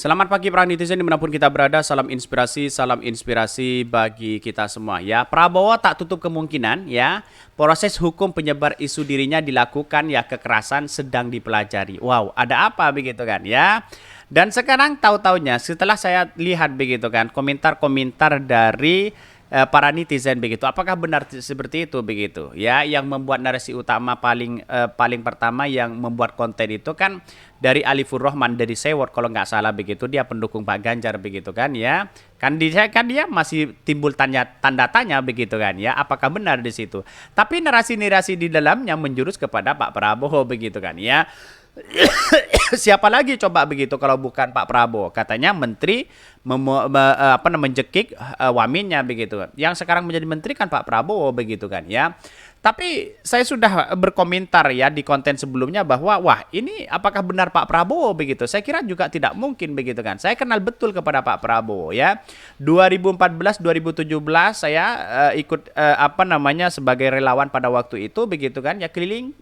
Selamat pagi para netizen dimanapun kita berada, salam inspirasi bagi kita semua ya. Prabowo tak tutup kemungkinan ya, proses hukum penyebar isu dirinya dilakukan ya, kekerasan sedang dipelajari. Wow, ada apa begitu kan ya. Dan sekarang tahu-taunya setelah saya lihat begitu kan, komentar-komentar dari para netizen begitu. Apakah benar seperti itu begitu? Ya, yang membuat narasi utama paling pertama yang membuat konten itu kan dari Alifur Rahman dari Sewot kalau nggak salah begitu, dia pendukung Pak Ganjar begitu kan ya. Kan dia masih timbul tanda tanya begitu kan ya, apakah benar di situ. Tapi narasi-narasi di dalamnya menjurus kepada Pak Prabowo begitu kan ya. Siapa lagi coba begitu kalau bukan Pak Prabowo? Katanya menteri menjekik waminnya begitu. Yang sekarang menjadi menteri kan Pak Prabowo begitu kan ya. Tapi saya sudah berkomentar ya di konten sebelumnya bahwa wah, ini apakah benar Pak Prabowo begitu? Saya kira juga tidak mungkin begitu kan. Saya kenal betul kepada Pak Prabowo ya. 2014 2017 saya sebagai relawan pada waktu itu begitu kan ya, keliling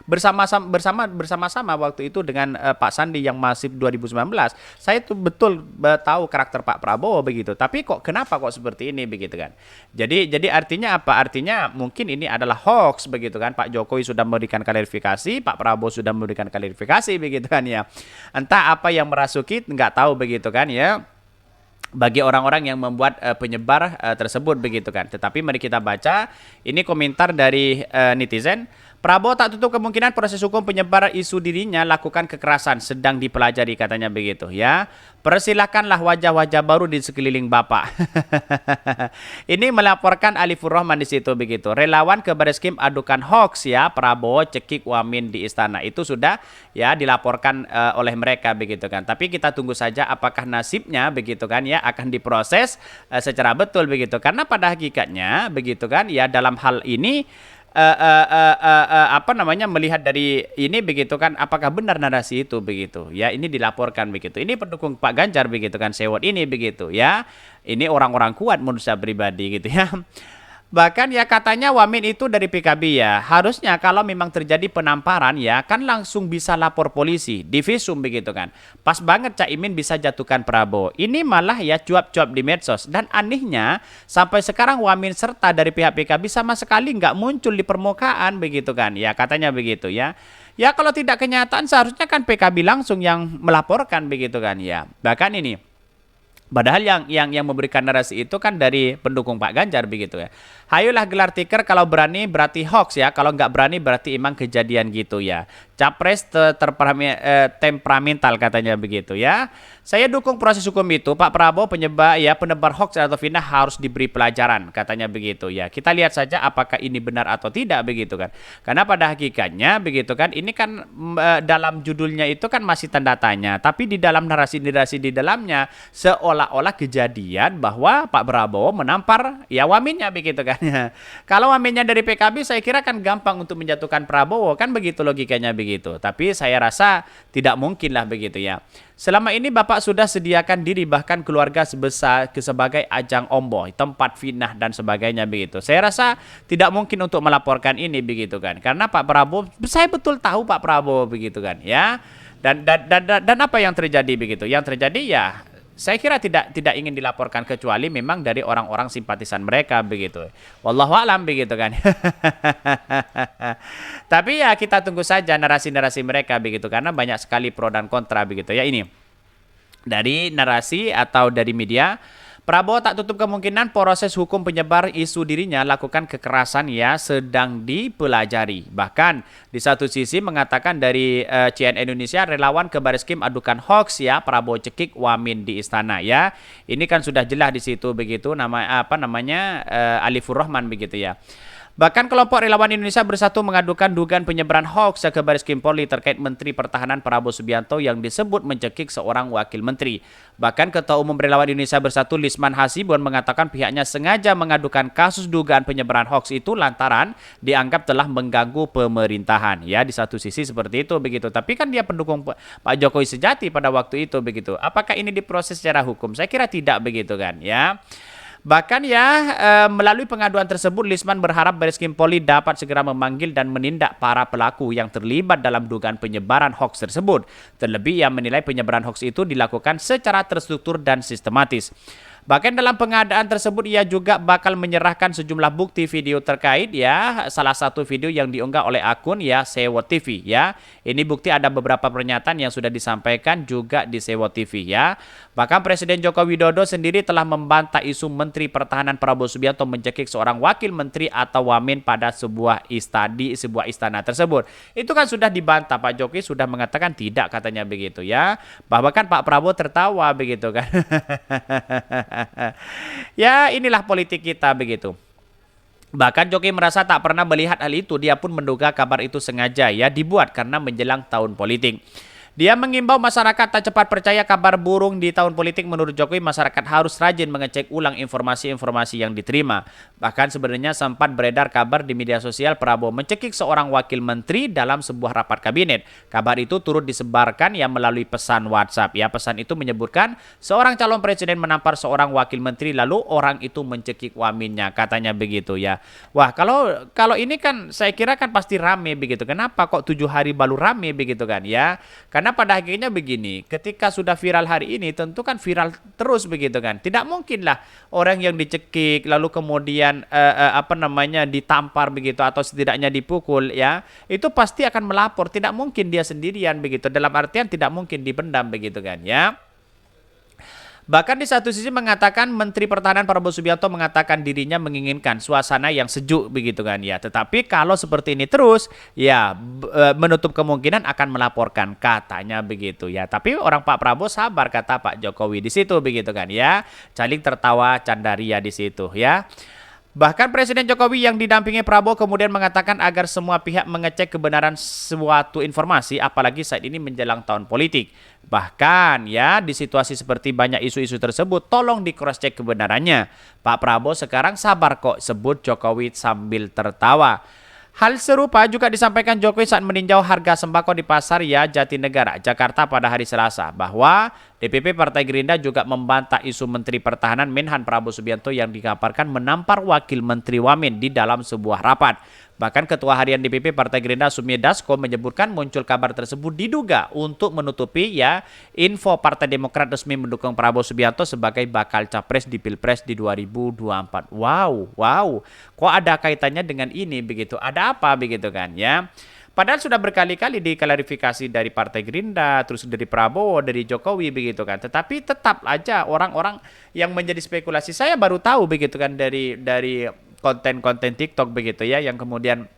bersama-sama waktu itu dengan Pak Sandi yang masif 2019. Saya itu betul tahu karakter Pak Prabowo begitu. Tapi kenapa kok seperti ini begitu kan? Jadi artinya apa? Artinya mungkin ini adalah hoax begitu kan. Pak Jokowi sudah memberikan klarifikasi, Pak Prabowo sudah memberikan klarifikasi begitu kan ya. Entah apa yang merasuki, nggak tahu begitu kan ya, bagi orang-orang yang membuat penyebar tersebut begitu kan. Tetapi mari kita baca ini komentar dari netizen. Prabowo tak tutup kemungkinan proses hukum penyebar isu dirinya lakukan kekerasan sedang dipelajari, katanya begitu ya. Persilakanlah wajah-wajah baru di sekeliling Bapak. Ini melaporkan Alifur Rahman di situ begitu. Relawan ke Bareskrim adukan hoax ya, Prabowo cekik wamin di istana. Itu sudah ya dilaporkan oleh mereka begitu kan. Tapi kita tunggu saja apakah nasibnya begitu kan ya, akan diproses secara betul begitu. Karena pada hakikatnya begitu kan ya, dalam hal ini melihat dari ini begitu kan, apakah benar narasi itu begitu ya, ini dilaporkan begitu, ini pendukung Pak Ganjar begitu kan, Sewot ini begitu ya, ini orang-orang kuat menurut saya pribadi gitu ya. Bahkan ya katanya Wamin itu dari PKB ya. Harusnya kalau memang terjadi penamparan ya kan langsung bisa lapor polisi, divisum begitu kan. Pas banget Cak Imin bisa jatuhkan Prabowo. Ini malah ya cuap-cuap di medsos. Dan anehnya sampai sekarang Wamin serta dari pihak PKB sama sekali nggak muncul di permukaan begitu kan. Ya katanya begitu ya. Ya kalau tidak kenyataan seharusnya kan PKB langsung yang melaporkan begitu kan ya. Bahkan ini padahal yang memberikan narasi itu kan dari pendukung Pak Ganjar begitu ya. Hayolah gelar tikar, kalau berani berarti hoax ya, kalau nggak berani berarti emang kejadian gitu ya. Capres temperamental katanya begitu ya. Saya dukung proses hukum itu. Pak Prabowo penebar hoax atau fitnah harus diberi pelajaran katanya begitu ya. Kita lihat saja apakah ini benar atau tidak begitu kan. Karena pada hakikatnya begitu kan, ini kan dalam judulnya itu kan masih tanda tanya, tapi di dalam narasi-narasi di dalamnya seolah-olah kejadian bahwa Pak Prabowo menampar ya waminnya begitu kan. Kalau waminnya dari PKB saya kira kan gampang untuk menjatuhkan Prabowo kan, begitu logikanya begitu. Tapi saya rasa tidak mungkin lah begitu ya. Selama ini Bapak sudah sediakan diri bahkan keluarga sebagai ajang ombo, tempat fitnah dan sebagainya begitu. Saya rasa tidak mungkin untuk melaporkan ini begitu kan. Karena Pak Prabowo, saya betul tahu Pak Prabowo begitu kan ya. Dan apa yang terjadi begitu? Yang terjadi ya saya kira tidak ingin dilaporkan kecuali memang dari orang-orang simpatisan mereka begitu. Wallahu alam begitu kan. Tapi ya kita tunggu saja narasi-narasi mereka begitu, karena banyak sekali pro dan kontra begitu ya. Ini dari narasi atau dari media. Prabowo tak tutup kemungkinan proses hukum penyebar isu dirinya lakukan kekerasan ya sedang dipelajari. Bahkan di satu sisi mengatakan dari CNN Indonesia, relawan ke Bareskrim adukan hoax ya, Prabowo cekik wamin di istana ya. Ini kan sudah jelas di situ begitu, Alifur Rahman begitu ya. Bahkan kelompok relawan Indonesia Bersatu mengadukan dugaan penyebaran hoax ke Bareskrim Polri terkait Menteri Pertahanan Prabowo Subianto yang disebut mencekik seorang wakil menteri. Bahkan Ketua Umum Relawan Indonesia Bersatu Lisman Hasibun mengatakan pihaknya sengaja mengadukan kasus dugaan penyebaran hoax itu lantaran dianggap telah mengganggu pemerintahan. Ya, di satu sisi seperti itu begitu. Tapi kan dia pendukung Pak Jokowi sejati pada waktu itu begitu. Apakah ini diproses secara hukum? Saya kira tidak begitu kan ya. Bahkan ya melalui pengaduan tersebut Lisman berharap Bareskrim Polri dapat segera memanggil dan menindak para pelaku yang terlibat dalam dugaan penyebaran hoaks tersebut. Terlebih ia menilai penyebaran hoaks itu dilakukan secara terstruktur dan sistematis. Bahkan dalam pengadaan tersebut ia juga bakal menyerahkan sejumlah bukti video terkait ya, salah satu video yang diunggah oleh akun ya Sewo TV ya. Ini bukti ada beberapa pernyataan yang sudah disampaikan juga di Sewo TV ya. Bahkan Presiden Joko Widodo sendiri telah membantah isu Menteri Pertahanan Prabowo Subianto mencekik seorang wakil menteri atau wamen pada sebuah istana tersebut. Itu kan sudah dibantah, Pak Jokowi sudah mengatakan tidak katanya begitu ya. Bahkan Pak Prabowo tertawa begitu kan. Ya inilah politik kita begitu. Bahkan Jokowi merasa tak pernah melihat hal itu. Dia pun menduga kabar itu sengaja ya dibuat karena menjelang tahun politik. Dia mengimbau masyarakat tak cepat percaya kabar burung di tahun politik. Menurut Jokowi, masyarakat harus rajin mengecek ulang informasi-informasi yang diterima. Bahkan sebenarnya sempat beredar kabar di media sosial Prabowo mencekik seorang wakil menteri dalam sebuah rapat kabinet. Kabar itu turut disebarkan ya melalui pesan WhatsApp. Ya, pesan itu menyebutkan seorang calon presiden menampar seorang wakil menteri lalu orang itu mencekik waminnya, katanya begitu ya. Wah, kalau ini kan saya kira kan pasti rame begitu. Kenapa kok 7 hari baru rame begitu kan ya? Karena pada akhirnya begini, ketika sudah viral hari ini tentu kan viral terus begitu kan. Tidak mungkinlah orang yang dicekik lalu kemudian ditampar begitu atau setidaknya dipukul ya. Itu pasti akan melapor, tidak mungkin dia sendirian begitu. Dalam artian tidak mungkin dipendam begitu kan ya. Bahkan di satu sisi mengatakan Menteri Pertahanan Prabowo Subianto mengatakan dirinya menginginkan suasana yang sejuk begitu kan ya. Tetapi kalau seperti ini terus ya menutup kemungkinan akan melaporkan, katanya begitu ya. Tapi orang Pak Prabowo sabar, kata Pak Jokowi di situ begitu kan ya. Saling tertawa candaria di situ ya. Bahkan Presiden Jokowi yang didampingi Prabowo kemudian mengatakan agar semua pihak mengecek kebenaran suatu informasi, apalagi saat ini menjelang tahun politik. Bahkan ya di situasi seperti banyak isu-isu tersebut, tolong di cross check kebenarannya. Pak Prabowo sekarang sabar kok, sebut Jokowi sambil tertawa. Hal serupa juga disampaikan Jokowi saat meninjau harga sembako di pasar ya Jatinegara, Jakarta pada hari Selasa, bahwa DPP Partai Gerindra juga membantah isu Menteri Pertahanan Menhan Prabowo Subianto yang dikabarkan menampar wakil Menteri Wamen di dalam sebuah rapat. Bahkan Ketua Harian DPP Partai Gerindra Sumi Dasko menyebutkan muncul kabar tersebut diduga untuk menutupi ya info Partai Demokrat resmi mendukung Prabowo Subianto sebagai bakal capres di Pilpres di 2024. Wow. Kok ada kaitannya dengan ini begitu? Ada apa begitu kan ya? Padahal sudah berkali-kali diklarifikasi dari Partai Gerindra, terus dari Prabowo, dari Jokowi begitu kan. Tetapi tetap aja orang-orang yang menjadi spekulasi. Saya baru tahu begitu kan dari konten-konten TikTok begitu ya, yang kemudian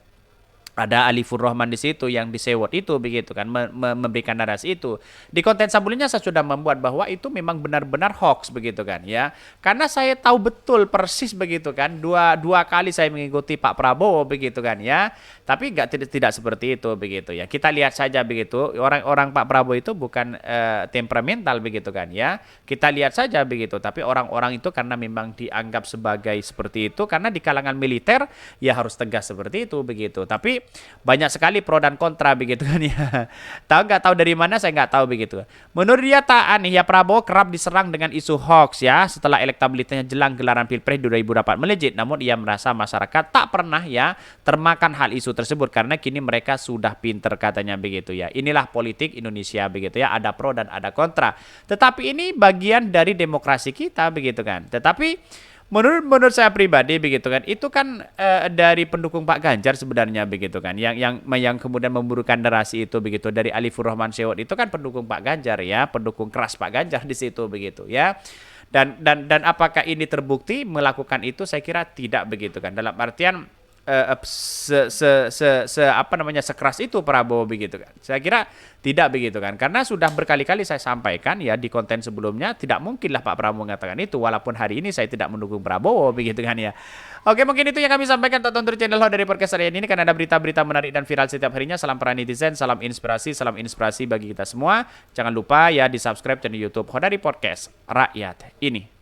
ada Alifur Rahman di situ yang disewot itu begitu kan, memberikan narasi itu. Di konten sebelumnya saya sudah membuat bahwa itu memang benar-benar hoax begitu kan ya. Karena saya tahu betul persis begitu kan, dua kali saya mengikuti Pak Prabowo begitu kan ya. Tapi tidak seperti itu begitu ya. Kita lihat saja begitu, orang-orang Pak Prabowo itu bukan temperamental begitu kan ya. Kita lihat saja begitu, tapi orang-orang itu karena memang dianggap sebagai seperti itu, karena di kalangan militer ya harus tegas seperti itu begitu. Tapi banyak sekali pro dan kontra begitu kan ya. Tahu dari mana, saya nggak tahu begitu. Menurut dia aneh ya, Prabowo kerap diserang dengan isu hoax ya setelah elektabilitasnya jelang gelaran Pilpres 2024 melejit. Namun ia merasa masyarakat tak pernah ya termakan hal isu tersebut karena kini mereka sudah pinter, katanya begitu ya. Inilah politik Indonesia begitu ya, ada pro dan ada kontra. Tetapi ini bagian dari demokrasi kita begitu kan. Tetapi menurut saya pribadi begitu kan, itu kan dari pendukung Pak Ganjar sebenarnya begitu kan, yang kemudian memburukan narasi itu begitu dari Alifur Rahman Sewot itu kan pendukung Pak Ganjar ya, pendukung keras Pak Ganjar di situ begitu ya. Dan apakah ini terbukti melakukan itu? Saya kira tidak begitu kan. Dalam artian sekeras itu Prabowo begitu kan. Saya kira tidak begitu kan. Karena sudah berkali-kali saya sampaikan ya di konten sebelumnya, tidak mungkinlah Pak Prabowo mengatakan itu, walaupun hari ini saya tidak mendukung Prabowo begitu kan ya. Oke, mungkin itu yang kami sampaikan. Tonton terus channel Ho dari podcast harian ini, kan ada berita-berita menarik dan viral setiap harinya. Salam para netizen, salam inspirasi bagi kita semua. Jangan lupa ya di subscribe channel YouTube Ho dari Podcast Rakyat ini.